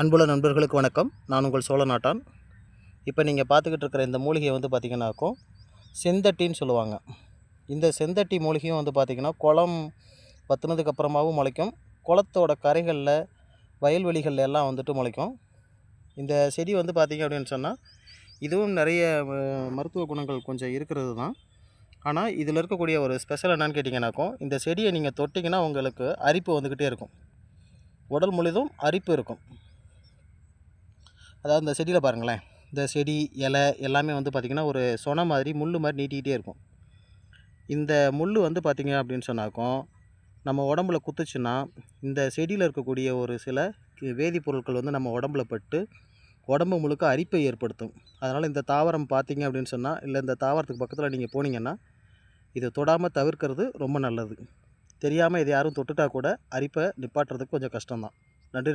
அன்புள்ள நண்பர்களுக்கு வணக்கம். நான் உங்கள் சோழ நாட்டான். இப்போ நீங்கள் பார்த்துக்கிட்டு இருக்கிற இந்த மூலிகையை வந்து பார்த்திங்கனாக்கும் செந்தட்டின்னு சொல்லுவாங்க. இந்த செந்தட்டி மூலிகையும் வந்து பார்த்திங்கன்னா குளம் வற்றுனதுக்கு அப்புறமாவும் முளைக்கும். குளத்தோட கரைகளில் வயல்வெளிகளில் எல்லாம் வந்துட்டு முளைக்கும். இந்த செடி வந்து பார்த்திங்க அப்படின்னு சொன்னால் இதுவும் நிறைய மருத்துவ குணங்கள் கொஞ்சம் இருக்கிறது தான். ஆனால் இதில் இருக்கக்கூடிய ஒரு ஸ்பெஷல் என்னன்னு கேட்டிங்கனாக்கும், இந்த செடியை நீங்கள் தொட்டிங்கன்னா உங்களுக்கு அரிப்பு வந்துக்கிட்டே இருக்கும். உடல் முழுதும் அரிப்பு இருக்கும். அதாவது இந்த செடியில் பாருங்களேன், இந்த செடி இலை எல்லாமே வந்து பார்த்திங்கன்னா ஒரு சொன மாதிரி முள் மாதிரி நீட்டிக்கிட்டே இருக்கும். இந்த முள் வந்து பார்த்திங்க அப்படின்னு சொன்னாக்கும் நம்ம உடம்புல குத்துச்சுன்னா இந்த செடியில் இருக்கக்கூடிய ஒரு சில வேதிப்பொருட்கள் வந்து நம்ம உடம்புல பட்டு உடம்பு முழுக்க அரிப்பை ஏற்படுத்தும். அதனால் இந்த தாவரம் பார்த்திங்க அப்படின்னு சொன்னால், இல்லை இந்த தாவரத்துக்கு பக்கத்தில் நீங்கள் போனீங்கன்னா இதை தொடாமல் தவிர்க்கிறது ரொம்ப நல்லது. தெரியாமல் இதை யாரும் தொட்டுட்டா கூட அரிப்பை நிப்பாட்டுறதுக்கு கொஞ்சம் கஷ்டம்தான். நன்றி.